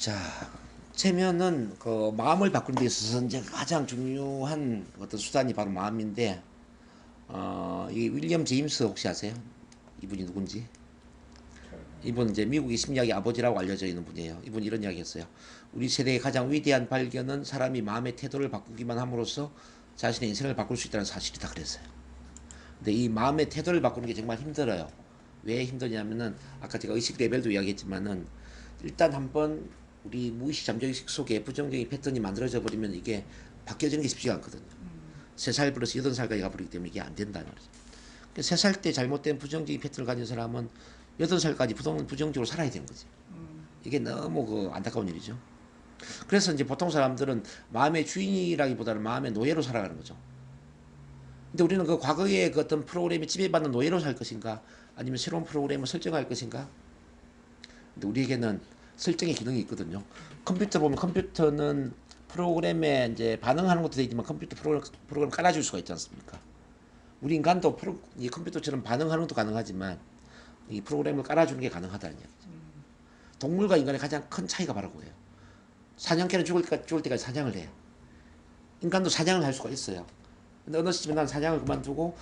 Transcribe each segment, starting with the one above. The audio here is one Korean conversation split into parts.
자, 체면은 그 마음을 바꾸는 데 있어서 이제 가장 중요한 어떤 수단이 바로 마음인데, 이 윌리엄 제임스 혹시 아세요? 이분이 누군지? 이분 이제 미국의 심리학의 아버지라고 알려져 있는 분이에요. 이분 이런 이야기했어요. 우리 세대의 가장 위대한 발견은 사람이 마음의 태도를 바꾸기만 함으로써 자신의 인생을 바꿀 수 있다는 사실이다 그랬어요. 근데 이 마음의 태도를 바꾸는 게 정말 힘들어요. 왜 힘드냐면은 아까 제가 의식 레벨도 이야기했지만은 일단 한번 우리 무의식 잠재의식 속에 부정적인 패턴이 만들어져 버리면 이게 바뀌어지는 게 쉽지가 않거든요. 3살 플러스 8살까지 가버리기 때문에 이게 안 된다는 말이죠. 3살 때 잘못된 부정적인 패턴을 가진 사람은 8살까지 부정적으로 살아야 되는 거지. 이게 너무 그 안타까운 일이죠. 그래서 이제 보통 사람들은 마음의 주인이라기보다는 마음의 노예로 살아가는 거죠. 근데 우리는 그 과거의 그 어떤 프로그램에 지배받는 노예로 살 것인가, 아니면 새로운 프로그램을 설정할 것인가. 근데 우리에게는 설정의 기능이 있거든요. 컴퓨터 보면 컴퓨터는 프로그램에 이제 반응하는 것도 되지만 컴퓨터 프로그램 깔아줄 수가 있지 않습니까? 우리 인간도 이 컴퓨터처럼 반응하는 것도 가능하지만 이 프로그램을 깔아주는 게 가능하다는 얘기죠. 동물과 인간의 가장 큰 차이가 바로 그거예요. 사냥개는 죽을 때까지 사냥을 해. 인간도 사냥을 할 수가 있어요. 근데 어느 시점에 난 사냥을 그만두고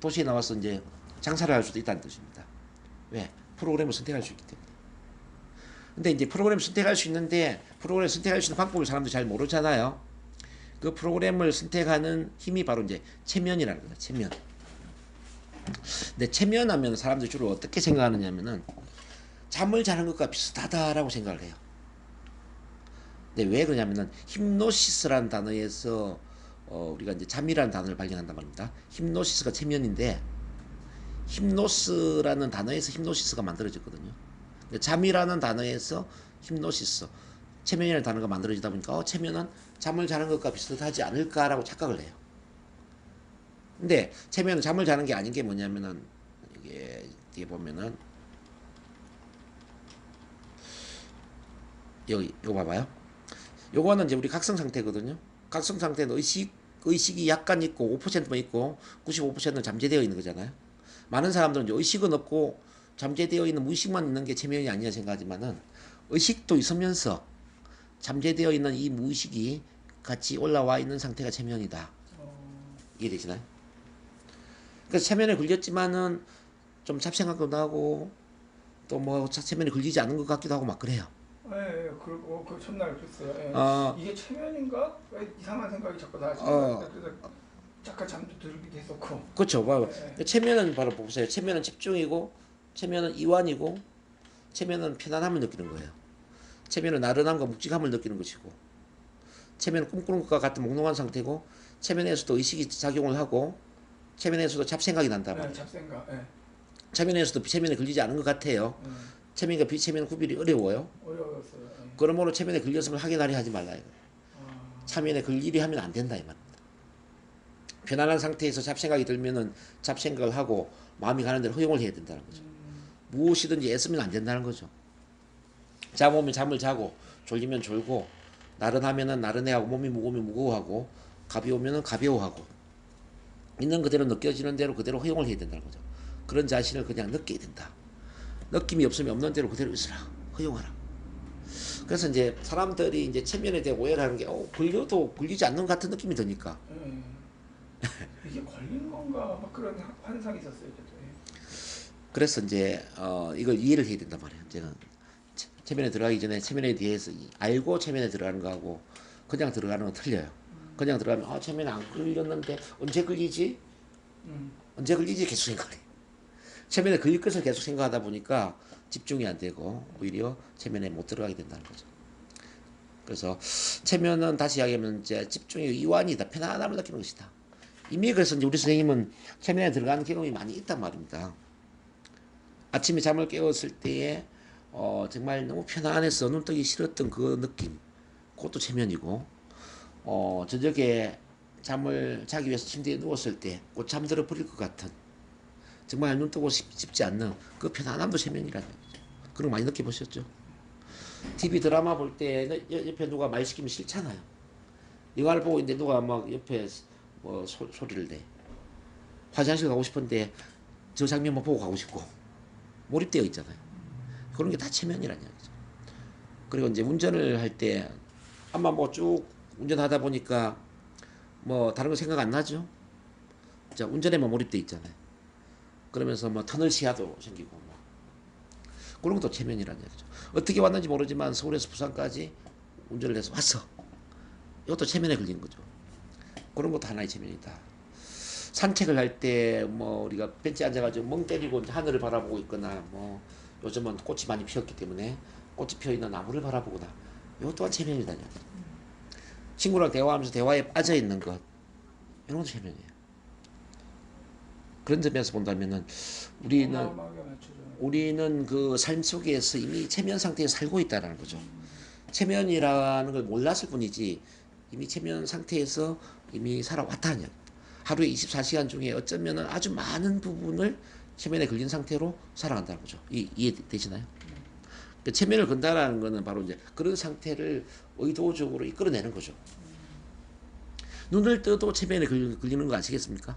도시에 나와서 이제 장사를 할 수도 있다는 뜻입니다. 왜? 프로그램을 선택할 수 있기 때문에. 근데 이제 프로그램을 선택할 수 있는데 프로그램을 선택할 수 있는 방법을 사람들이 잘 모르잖아요. 그 프로그램을 선택하는 힘이 바로 이제 체면이라는 거예요. 체면. 근데 체면하면 사람들이 주로 어떻게 생각하느냐면은 잠을 자는 것과 비슷하다라고 생각을 해요. 근데 왜 그러냐면은 힙노시스라는 단어에서 우리가 이제 잠이라는 단어를 발견한단 말입니다. 힙노시스가 체면인데 힙노스라는 단어에서 힙노시스가 만들어졌거든요. 잠이라는 단어에서 힙노시스, 체면이라는 단어가 만들어지다 보니까 체면은 잠을 자는 것과 비슷하지 않을까라고 착각을 해요. 근데 체면은 잠을 자는 게 아닌 게 뭐냐면은 이게 뒤에 보면은 여기 이거 봐봐요. 요거는 이제 우리 각성 상태거든요. 각성 상태는 의식이 약간 있고 5%만 있고 95%는 잠재되어 있는 거잖아요. 많은 사람들은 이제 의식은 없고 잠재되어 있는 무의식만 있는 게 체면이 아니냐 생각하지만은 의식도 있으면서 잠재되어 있는 이 무의식이 같이 올라와 있는 상태가 체면이다. 이해되시나요? 그래서 체면에 걸렸지만은 좀 잡생각도 나고 또 뭐 체면에 걸리지 않은 것 같기도 하고 막 그래요. 예, 예, 그 첫날 그랬어요. 예. 어, 이게 체면인가? 왜 이상한 생각이 자꾸 나지? 어, 그래서 잠깐 잠도 들기도 했었고. 그렇죠. 바로 예, 체면은 바로 보세요. 체면은 집중이고, 체면은 이완이고, 체면은 편안함을 느끼는 거예요. 체면은 나른함과 묵직함을 느끼는 것이고, 체면은 꿈꾸는 것과 같은 몽롱한 상태고, 체면에서도 의식이 작용을 하고, 체면에서도 잡생각이 난단 예, 말이에요. 잡생각. 예, 체면에서도 비체면에 걸리지 않은 것 같아요. 예. 체면과 비체면 구별이 어려워요. 어려웠어요. 예. 그러므로 체면에 걸렸으면 확인하려 하지 말라 이거예요. 아, 체면에 걸리려 하면 안 된다 이 말입니다. 편안한 상태에서 잡생각이 들면은 잡생각을 하고 마음이 가는 대로 허용을 해야 된다는 거죠. 무엇이든지 애쓰면 안 된다는 거죠. 잠 오면 잠을 자고 졸리면 졸고 나른하면은 나른해하고 몸이 무거우면 무거워하고 가벼우면은 가벼워하고 있는 그대로 느껴지는 대로 그대로 허용을 해야 된다는 거죠. 그런 자신을 그냥 느껴야 된다. 느낌이 없으면 없는 대로 그대로 있으라. 허용하라. 그래서 이제 사람들이 이제 체면에 대해 오해를 하는 게 걸려도 걸리지 않는 것 같은 느낌이 드니까. 예. 이게 걸린 건가? 막 그런 환상이 있었어요. 저도. 예. 그래서 이제 이걸 이해를 해야 된단 말이에요. 이제는 체면에 들어가기 전에 체면에 대해서 알고 체면에 들어가는 거하고 그냥 들어가는 건 틀려요. 그냥 들어가면 체면에 안 걸렸는데 언제 걸리지? 음, 언제 걸리지? 계속 생각해. 체면에 걸릴 것을 계속 생각하다 보니까 집중이 안 되고 오히려 체면에 못 들어가게 된다는 거죠. 그래서 체면은 다시 이야기하면 이제 집중의 이완이다. 편안함을 느끼는 것이다. 이미 그래서 이제 우리 선생님은 체면에 들어가는 경험이 많이 있단 말입니다. 아침에 잠을 깨웠을 때에 정말 너무 편안해서 눈 뜨기 싫었던 그 느낌, 그것도 체면이고, 저녁에 잠을 자기 위해서 침대에 누웠을 때 곧 잠들어 버릴 것 같은 정말 눈 뜨고 싶지 않는 그 편안함도 체면이라는 거죠. 그런 거 많이 느껴보셨죠? TV 드라마 볼 때 옆에 누가 말 시키면 싫잖아요. 영화를 보고 있는데 누가 막 옆에 뭐 소리를 내. 화장실 가고 싶은데 저 장면만 보고 가고 싶고 몰입되어 있잖아요. 그런 게 다 체면이라는 얘기죠. 그리고 이제 운전을 할 때 아마 뭐 쭉 운전하다 보니까 뭐 다른 거 생각 안 나죠? 자, 운전에만 몰입돼 있잖아요. 그러면서 뭐 터널 시야도 생기고 뭐 그런 것도 체면이라는 얘기죠. 어떻게 왔는지 모르지만 서울에서 부산까지 운전을 해서 왔어. 이것도 체면에 걸린 거죠. 그런 것도 하나의 체면이다. 산책을 할 때 뭐 우리가 벤치에 앉아가지고 멍 때리고 하늘을 바라보고 있거나 뭐 요즘은 꽃이 많이 피었기 때문에 꽃이 피어 있는 나무를 바라보거나 이것 또한 체면이다. 친구랑 대화하면서 대화에 빠져 있는 것 이런 것도 체면이에요. 그런 점에서 본다면은 우리는 어마어마하게 맞춰줘. 우리는 그 삶 속에서 이미 체면 상태에 살고 있다는 거죠. 체면이라는 걸 몰랐을 뿐이지 이미 체면 상태에서 이미 살아왔다냐. 하루에 24시간 중에 어쩌면은 아주 많은 부분을 체면에 걸린 상태로 살아간다는 거죠. 이해되시나요? 그 체면을 건다라는 거는 바로 이제 그런 상태를 의도적으로 이끌어내는 거죠. 눈을 떠도 체면에 걸리는 거 아시겠습니까?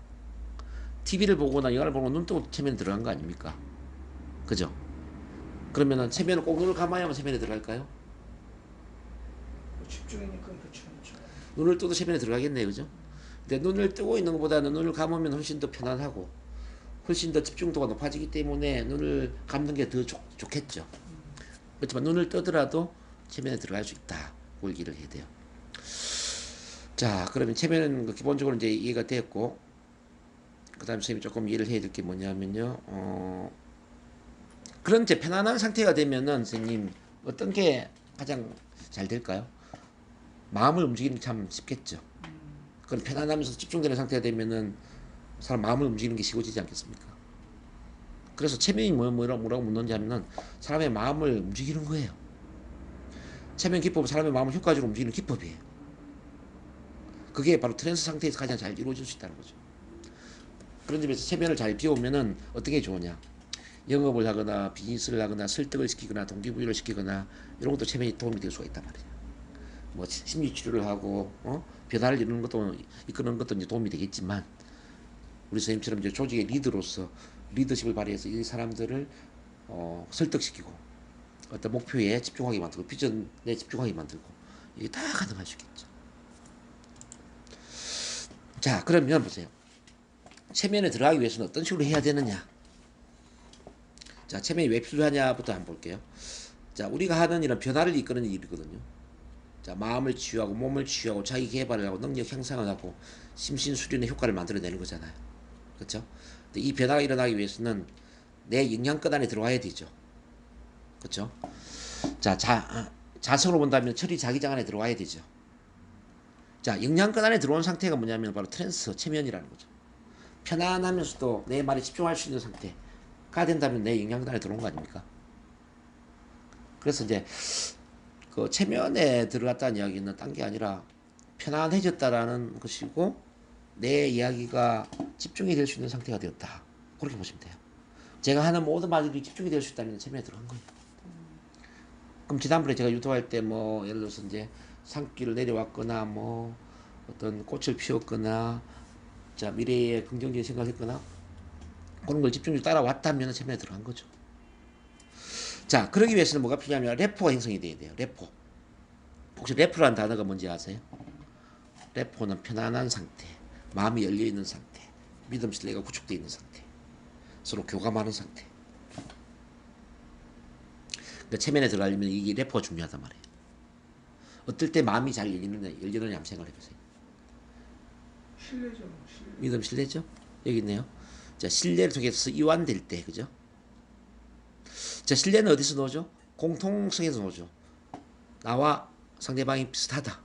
TV를 보거나 영화를 보고 눈 뜨고 체면에 들어간 거 아닙니까? 그죠? 그러면은 체면을 꼭 눈을 감아야만 체면에 들어갈까요? 뭐 집중이니까 그렇죠. 눈을 떠도 체면에 들어가겠네요, 그죠? 근데 눈을 뜨고 있는 것보다는 눈을 감으면 훨씬 더 편안하고 훨씬 더 집중도가 높아지기 때문에 눈을 감는 게 더 좋겠죠. 그렇지만 눈을 뜨더라도 체면에 들어갈 수 있다. 그 얘기를 해야 돼요. 자, 그러면 체면은 기본적으로 이제 이해가 되었고, 그 다음에 선생님이 조금 이해를 해야 될 게 뭐냐면요. 그런 이제 편안한 상태가 되면은 선생님 어떤 게 가장 잘 될까요? 마음을 움직이는 게 참 쉽겠죠. 그런 편안하면서 집중되는 상태가 되면은 사람 마음을 움직이는 게 쉬워지지 않겠습니까? 그래서 체면이 뭐라고 묻는지 하면은 사람의 마음을 움직이는 거예요. 체면 기법은 사람의 마음을 효과적으로 움직이는 기법이에요. 그게 바로 트랜스 상태에서 가장 잘 이루어질 수 있다는 거죠. 그런 점에서 체면을 잘 비우면은 어떤 게 좋으냐? 영업을 하거나 비즈니스를 하거나 설득을 시키거나 동기부여를 시키거나 이런 것도 체면이 도움이 될 수가 있단 말이에요. 뭐 심리 치료를 하고 변화를 이끄는 것도 이제 도움이 되겠지만 우리 선생님처럼 이제 조직의 리더로서 리더십을 발휘해서 이 사람들을 설득시키고 어떤 목표에 집중하게 만들고 비전에 집중하게 만들고 이게 다 가능할 수 있겠죠. 자, 그러면 보세요. 체면에 들어가기 위해서는 어떤 식으로 해야 되느냐? 자, 체면이 왜 필요하냐부터 한번 볼게요. 자, 우리가 하는 일은 변화를 이끄는 일이거든요. 자, 마음을 치유하고 몸을 치유하고 자기 개발을 하고 능력 향상을 하고 심신수련의 효과를 만들어내는 거잖아요. 그렇죠? 근데 이 변화가 일어나기 위해서는 내 영향권 안에 들어와야 되죠. 그렇죠? 자, 자성으로 본다면 철이 자기장 안에 들어와야 되죠. 자, 영향권 안에 들어온 상태가 뭐냐면 바로 트랜스, 체면이라는 거죠. 편안하면서도 내 말에 집중할 수 있는 상태가 된다면 내 영향권 안에 들어온 거 아닙니까? 그래서 이제 그 체면에 들어갔다는 이야기는 딴 게 아니라 편안해졌다라는 것이고 내 이야기가 집중이 될 수 있는 상태가 되었다. 그렇게 보시면 돼요. 제가 하는 모든 말들이 집중이 될 수 있다면 체면에 들어간 거예요. 그럼 지난번에 제가 유도할 때 뭐 예를 들어서 이제 산길을 내려왔거나 뭐 어떤 꽃을 피웠거나 자 미래에 긍정적인 생각을 했거나 그런 걸 집중적으로 따라왔다면 체면에 들어간 거죠. 자, 그러기 위해서는 뭐가 필요하냐면 래퍼가 형성이 돼야 돼요. 래퍼. 혹시 래퍼라는 단어가 뭔지 아세요? 래퍼는 편안한 상태, 마음이 열려 있는 상태, 믿음 신뢰가 구축되어 있는 상태, 서로 교감하는 상태. 그러니까 체면에 들어가려면 이게 래퍼가 중요하단 말이에요. 어떨 때 마음이 잘 열리느냐 한번 생각을 해보세요. 신뢰죠. 신뢰. 믿음 신뢰죠? 여기 있네요. 자, 신뢰를 통해서 이완될 때, 그죠? 자, 신뢰는 어디서 나오죠? 공통성에서 나오죠. 나와 상대방이 비슷하다.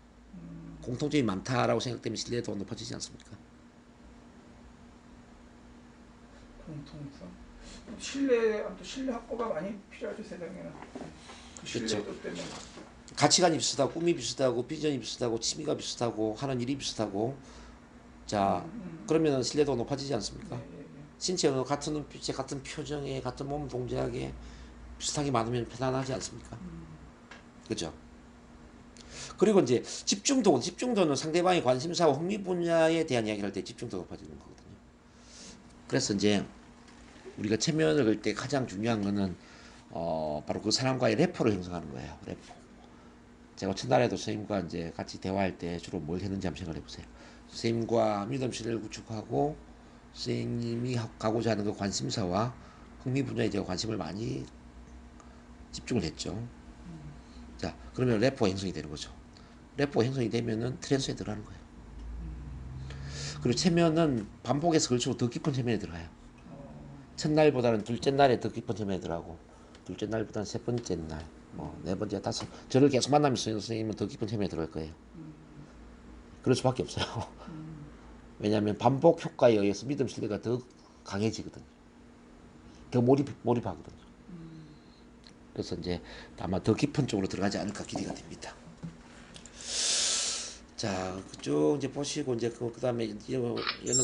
공통점이 많다라고 생각되면 신뢰도가 높아지지 않습니까? 공통성. 신뢰 확보가 많이 필요하죠 세상에는. 그 그렇죠. 신뢰도 때문에. 가치관이 비슷하고 꿈이 비슷하고 비전이 비슷하고 취미가 비슷하고 하는 일이 비슷하고 자 그러면 신뢰도가 높아지지 않습니까? 예. 신체 언어 같은 눈빛에 같은 표정에 같은 몸 동작에 비슷하게 많으면 편안하지 않습니까? 그죠? 그리고 이제 집중도는 상대방의 관심사와 흥미 분야에 대한 이야기를 할 때 집중도가 높아지는 거거든요. 그래서 이제 우리가 체면을 걸 때 가장 중요한 거는 바로 그 사람과의 래퍼를 형성하는 거예요. 래퍼. 제가 첫날에도 선생님과 이제 같이 대화할 때 주로 뭘 했는지 한번 생각해 보세요. 선생님과 믿음 신뢰를 구축하고 선생님이 가고자 하는 그 관심사와 흥미 분야에 제가 관심을 많이 집중을 했죠. 자, 그러면 래퍼 형성이 되는 거죠. 래퍼 형성이 되면은 트랜스에 들어가는 거예요. 그리고 체면은 반복해서 걸치고 더 깊은 체면에 들어가요. 첫날보다는 둘째 날에 더 깊은 체면에 들어가고, 둘째 날보다는 세 번째 날, 뭐 네 번째, 다섯, 저를 계속 만나면서 선생님은 더 깊은 체면에 들어갈 거예요. 그럴 수밖에 없어요. 왜냐하면 반복 효과에 의해서 믿음 신뢰가 더 강해지거든요. 더 몰입하거든요. 그래서 이제 아마 더 깊은 쪽으로 들어가지 않을까 기대가 됩니다. 자, 쭉 이제 보시고 이제 그 다음에 이런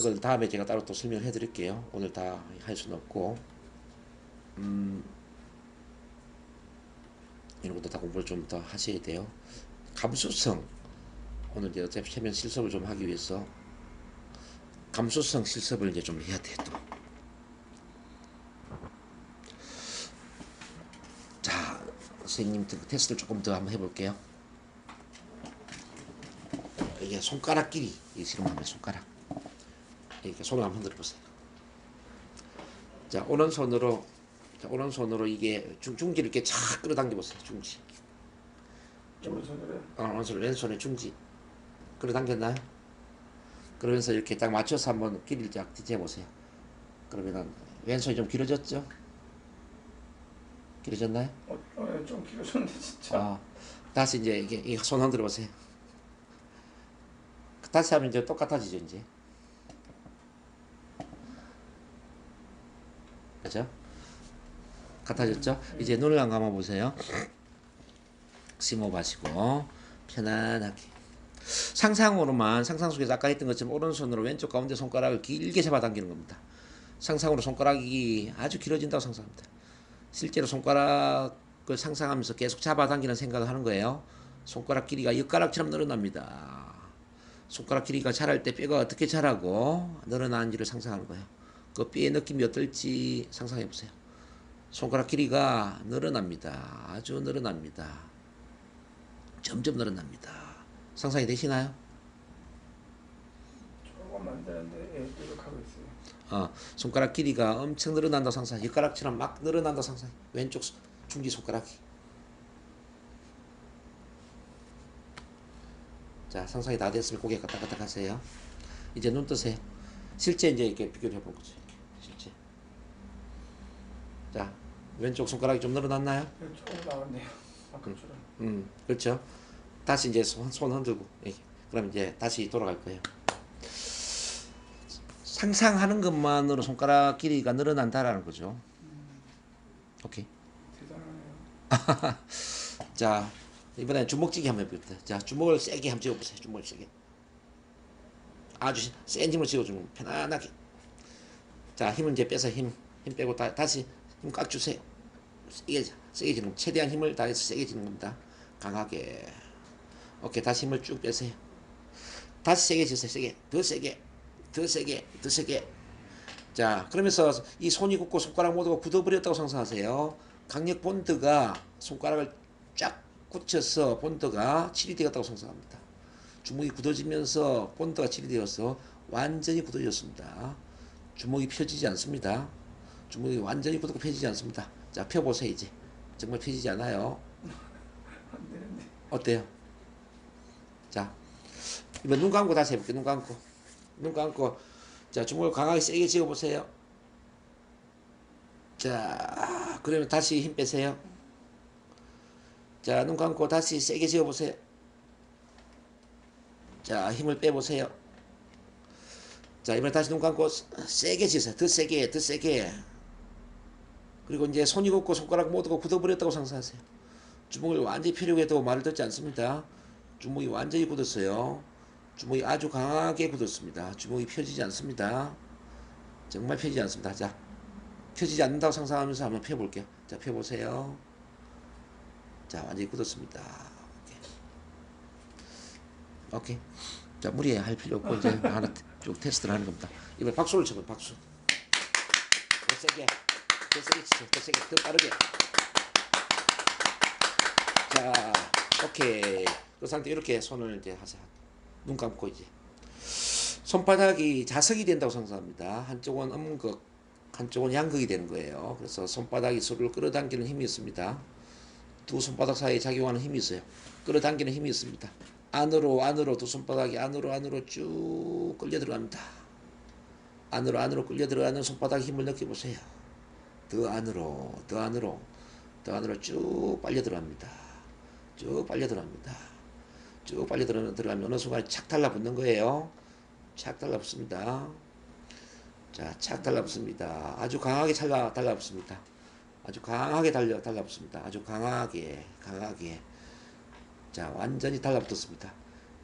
걸 다음에 제가 따로 또 설명해 드릴게요. 오늘 다 할 수는 없고, 이런 것도 다 공부를 좀 더 하셔야 돼요. 감수성, 오늘 이제 어차피 최면 실습을 좀 하기 위해서 감수성 실습을 이제 좀 해야 돼 또. 자, 선생님 테스트를 조금 더 한번 해볼게요. 이게 손가락 길이, 이 실험하면 손가락. 이렇게 손을 한번 흔들어 보세요. 자, 오른손으로 이게 중지를 이렇게 착 끌어당겨 보세요. 중지. 오른손으로. 오른손 왼손에 중지. 끌어당겼나요? 그러면서 이렇게 딱 맞춰서 한번 길이를 쫙 뒤져 보세요. 그러면은 왼손이 좀 길어졌죠? 길어졌나요? 좀 길어졌는데 진짜. 다시 이제 이게 손 흔들어 보세요. 다시 하면 이제 똑같아지죠, 이제. 그죠? 같아졌죠? 이제 눈을 안 감아 보세요. 심호흡 하시고 편안하게. 상상으로만, 상상 속에서 아까 했던 것처럼 오른손으로 왼쪽 가운데 손가락을 길게 잡아당기는 겁니다. 상상으로 손가락이 아주 길어진다고 상상합니다. 실제로 손가락을 상상하면서 계속 잡아당기는 생각을 하는 거예요. 손가락 길이가 엿가락처럼 늘어납니다. 손가락 길이가 자랄 때 뼈가 어떻게 자라고 늘어나는지를 상상하는 거예요. 그 뼈의 느낌이 어떨지 상상해 보세요. 손가락 길이가 늘어납니다. 아주 늘어납니다. 점점 늘어납니다. 상상이 되시나요? 조금 안 되는데 노력하고 있어요. 손가락 길이가 엄청 늘어난다 상상. 엿가락처럼 막 늘어난다 상상. 왼쪽 중지 손가락이. 자, 상상이 다 됐으면 고개 까딱까딱 하세요. 이제 눈 뜨세요. 실제 이제 이렇게 비교를 해볼 거죠. 실제. 자, 왼쪽 손가락이 좀 늘어났나요? 조금 나왔네요. 아까처럼. 그렇죠. 다시 이제 손 흔들고. 그럼 이제 다시 돌아갈 거예요. 상상하는 것만으로 손가락 길이가 늘어난다라는 거죠. 오케이. 대단하네요. 자, 이번엔 주먹쥐기 한번 해봅니다. 자, 주먹을 세게 한번 쥐어보세요. 주먹을 세게. 아주 센 힘을 쥐어주면 편안하게. 자, 힘은 이제 빼서 힘 빼고 다시 힘 꽉 주세요. 세게 지는 겁니다. 최대한 힘을 다해서 세게 지는 겁니다. 강하게. 오케이, 다시 힘을 쭉 빼세요. 다시 세게 주세요. 세게. 더 세게. 더 세게. 더 세게. 자, 그러면서 이 손이 굳고 손가락 모두가 굳어버렸다고 상상하세요. 강력 본드가 손가락을 쫙 굳혀서 본드가 칠이 되었다고 상상합니다. 주먹이 굳어지면서 본드가 칠이 되어서 완전히 굳어졌습니다. 주먹이 펴지지 않습니다. 주먹이 완전히 굳고 펴지지 않습니다. 자, 펴보세요. 이제 정말 펴지지 않아요. 안 되는데. 어때요? 자, 이번 눈 감고 다시 해볼게요. 눈 감고 자, 주먹을 강하게 세게 쥐어보세요. 자, 그러면 다시 힘 빼세요. 자, 눈 감고 다시 세게 쥐어보세요. 자, 힘을 빼보세요. 자, 이번에 다시 눈 감고 세게 쥐세요. 더 세게, 더 세게. 그리고 이제 손이 굳고 손가락 모두가 굳어버렸다고 상상하세요. 주먹을 완전히 펴려고 해도 말을 듣지 않습니다. 주먹이 완전히 굳었어요. 주먹이 아주 강하게 굳었습니다. 주먹이 펴지지 않습니다. 정말 펴지지 않습니다. 자, 펴지지 않는다고 상상하면서 한번 펴볼게요. 자, 펴보세요. 자, 완전히 굳었습니다. 오케이. 자, 무리할 필요 없고 이제 하나 쭉 테스트를 하는 겁니다. 이번에 박수를 쳐봐요. 박수. 더 세게. 더 세게 치세요. 더 세게. 더 빠르게. 자, 오케이. 그 상태 이렇게 손을 이제 하세요. 눈 감고 이제 손바닥이 자석이 된다고 생각합니다. 한쪽은 음극, 한쪽은 양극이 되는 거예요. 그래서 손바닥이 서로를 끌어당기는 힘이 있습니다. 두 손바닥 사이에 작용하는 힘이 있어요. 끌어당기는 힘이 있습니다. 안으로 두 손바닥이 안으로 쭉 끌려 들어갑니다. 안으로 끌려 들어가는 손바닥 힘을 느껴보세요. 더 안으로 쭉 빨려 들어갑니다. 쭉 빨려 들어가면 어느 순간에 착 달라붙는 거예요. 착 달라붙습니다. 자, 착 달라붙습니다. 아주 강하게 달라붙습니다. 아주 강하게 달라붙습니다. 아주 강하게. 자, 완전히 달라붙었습니다.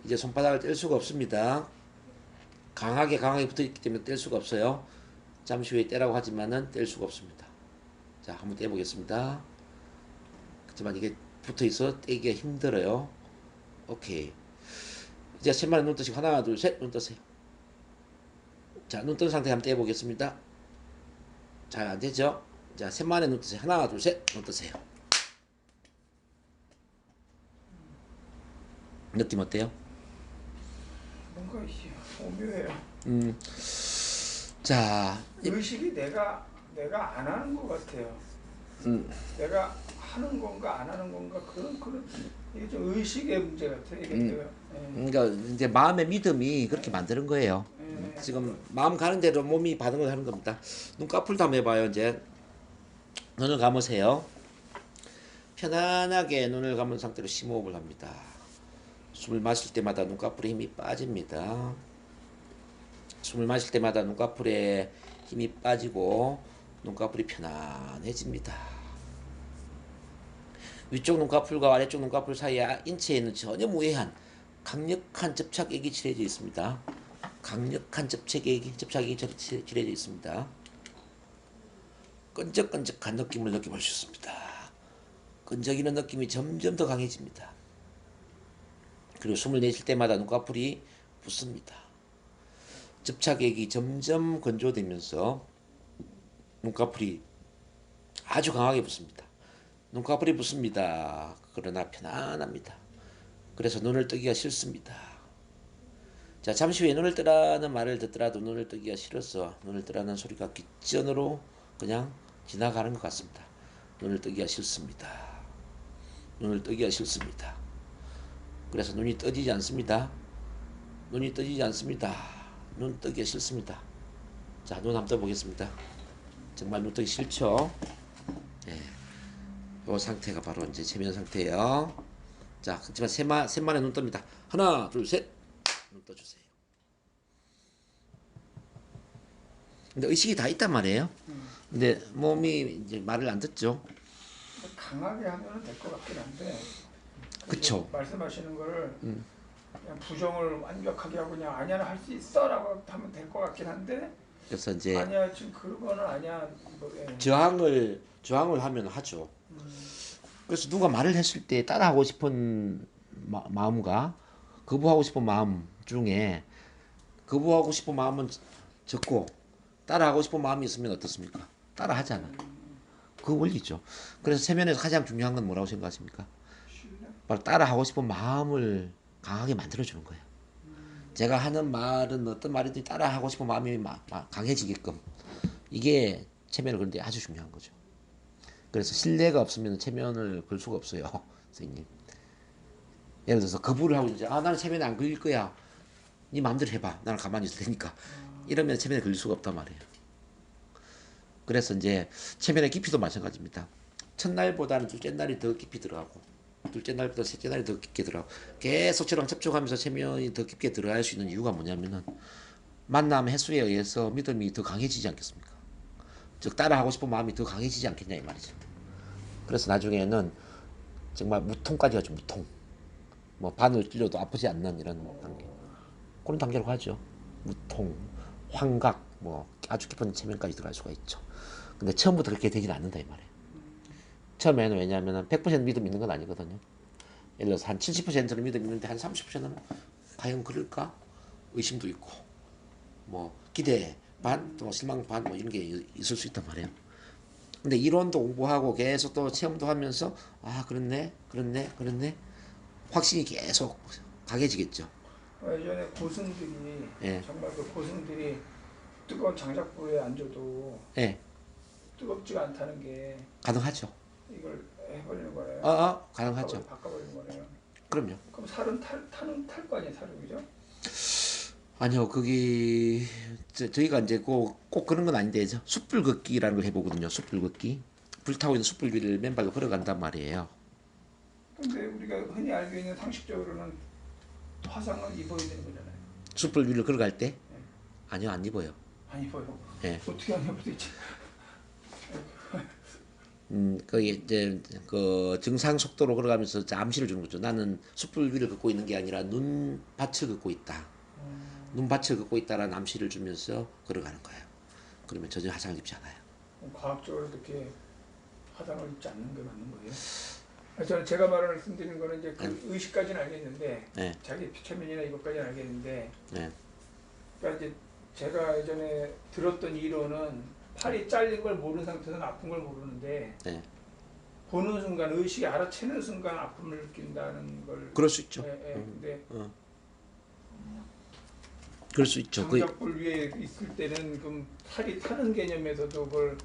이제 손바닥을 뗄 수가 없습니다. 강하게 붙어있기 때문에 뗄 수가 없어요. 잠시 후에 떼라고 하지만은 뗄 수가 없습니다. 자, 한번 떼보겠습니다. 그렇지만 이게 붙어있어 떼기가 힘들어요. 오케이. 이제 셋만에 눈 뜨시고 하나, 둘, 셋, 눈 뜨세요. 자, 눈 뜬 상태 한번 떼보겠습니다. 잘 안되죠? 자, 셋만에 눈 뜨세요. 하나, 둘, 셋, 눈 뜨세요. 느낌 어때요? 뭔가 오묘해요. 자, 의식이 내가 안 하는 것 같아요. 내가 하는 건가 안 하는 건가 그런 이게 좀 의식의 문제 같아요. 이게 내가 그러니까 이제 마음의 믿음이 그렇게 만드는 거예요. 지금 마음 가는 대로 몸이 반응을 하는 겁니다. 눈꺼풀도 한번 해봐요. 이제 눈을 감으세요. 편안하게 눈을 감은 상태로 심호흡을 합니다. 숨을 마실 때마다 눈꺼풀에 힘이 빠집니다. 숨을 마실 때마다 눈꺼풀에 힘이 빠지고 눈꺼풀이 편안해집니다. 위쪽 눈꺼풀과 아래쪽 눈꺼풀 사이에 인체에는 전혀 무해한 강력한 접착액이 칠해져 있습니다. 강력한 접착액이 칠해져 있습니다. 끈적끈적한 느낌을 느껴볼 수 있습니다. 끈적이는 느낌이 점점 더 강해집니다. 그리고 숨을 내쉴 때마다 눈꺼풀이 붓습니다. 접착액이 점점 건조되면서 눈꺼풀이 아주 강하게 붓습니다. 눈꺼풀이 붓습니다. 그러나 편안합니다. 그래서 눈을 뜨기가 싫습니다. 자, 잠시 후에 눈을 뜨라는 말을 듣더라도 눈을 뜨기가 싫어서 눈을 뜨라는 소리가 귓전으로 그냥 지나가는 것 같습니다. 눈을 뜨기가 싫습니다. 눈을 뜨기가 싫습니다. 그래서 눈이 떠지지 않습니다. 눈이 떠지지 않습니다. 눈 뜨기가 싫습니다. 자, 눈 한번 떠보겠습니다. 정말 눈 뜨기 싫죠? 예. 이 상태가 바로 이제 체면 상태예요. 자, 그렇지만 셋만에 눈 뜹니다. 하나, 둘, 셋. 눈 떠주세요. 근데 의식이 다 있단 말이에요. 근데 몸이 이제 말을 안 듣죠. 강하게 하면 될 것 같긴 한데. 그쵸. 말씀하시는 거를 그냥 부정을 완벽하게 하고 그냥 아니야 할 수 있어라고 하면 될 것 같긴 한데. 그래서 이제 아니야 지금 그거는 아니야. 뭐, 예. 저항을 하면 하죠. 그래서 누가 말을 했을 때 따라하고 싶은 마음과 거부하고 싶은 마음 중에 거부하고 싶은 마음은 적고 따라하고 싶은 마음이 있으면 어떻습니까? 따라하잖아. 그 원리죠. 그래서 세면에서 가장 중요한 건 뭐라고 생각하십니까? 바로 따라하고 싶은 마음을 강하게 만들어주는 거예요. 제가 하는 말은 어떤 말이든 따라하고 싶은 마음이 강해지게끔 이게 체면을 그런데 아주 중요한 거죠. 그래서 신뢰가 없으면 체면을 걸 수가 없어요. 선생님. 예를 들어서 거부를 하고 이제 나는 체면에 안 걸릴 거야. 네 마음대로 해봐. 나는 가만히 있을 테니까. 이러면 체면에 걸릴 수가 없단 말이에요. 그래서 이제 체면의 깊이도 마찬가지입니다. 첫날보다는 둘째 날이 더 깊이 들어가고 둘째 날보다 셋째 날이 더 깊게 들어가고 계속 저랑 접촉하면서 체면이 더 깊게 들어갈 수 있는 이유가 뭐냐면은 만남 횟수에 의해서 믿음이 더 강해지지 않겠습니까? 즉 따라하고 싶은 마음이 더 강해지지 않겠냐 이 말이죠. 그래서 나중에는 정말 무통까지 가죠. 무통. 뭐 바늘 찔려도 아프지 않는 이런 단계. 그런 단계로 가죠. 무통, 환각, 뭐 아주 깊은 체면까지 들어갈 수가 있죠. 근데 처음부터 그렇게 되지는 않는다 이 말이에요. 처음에는 왜냐하면 100% 믿음 있는 건 아니거든요. 예를 들어서 한 70%는 믿음 있는데 한 30%는 과연 그럴까? 의심도 있고 뭐 기대 반, 또 실망 반 뭐 이런 게 있을 수 있단 말이에요. 근데 이론도 공부하고 계속 또 체험도 하면서 아 그렇네. 확신이 계속 강해지겠죠. 예전에 고승들이 예. 정말 그 고승들이 뜨거운 장작불에 앉아도 예, 뜨겁지가 않다는 게 가능하죠. 이걸 해버리는 거네요. 가능하죠. 바꿔버리는 거네요. 그럼요. 그럼 살은 탈 거 아니에요, 살은 그죠? 아니요, 거기 저희가 이제 꼭 그런 건 아닌데 숯불 걷기라는 걸 해보거든요. 숯불 걷기. 불타고 있는 숯불 위를 맨발로 걸어간단 말이에요. 근데 우리가 흔히 알고 있는 상식적으로는 화상을 입어야 되는 거잖아요. 숯불 위를 걸어갈 때? 아니요, 안 입어요. 안 입어요. 예. 어떻게 안 입어도 되지? 그게 이제 그 정상 속도로 걸어가면서 암시를 주는 거죠. 나는 숯불 위를 걷고 있는 게 아니라 눈밭을 걷고 있다. 눈밭을 걷고 있다라는 암시를 주면서 걸어가는 거예요. 그러면 전혀 화상을 입지 않아요. 과학적으로 그렇게 화상을 입지 않는 게 맞는 거예요? 저는 제가 말씀드리는 거는 이제 그 의식까지는 알겠는데 네. 자기 피체면이나 이것까지는 알겠는데 네. 그러니까 이제 제가 예전에 들었던 이론은 팔이 잘린 걸 모르는 상태에서는 아픈 걸 모르는데 네. 보는 순간 의식이 알아채는 순간 아픔을 느낀다는 걸. 그럴 수 있죠. 근데 그럴 수 있죠. 장작불 위에 있을 때는 그럼 살이 타는 개념에서도 그걸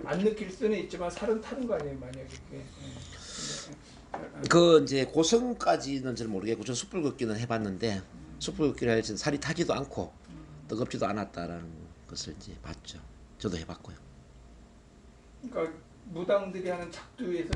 안 느낄 수는 있지만 살은 타는 거 아니에요, 만약에 그게. 그 이제 고성까지는 잘 모르겠고 저 숯불 걷기는 해봤는데 숯불 걷기를 할 때는 살이 타지도 않고 뜨겁지도 않았다라는 것을 이제 봤죠. 저도 해봤고요. 그러니까 무당들이 하는 작두에서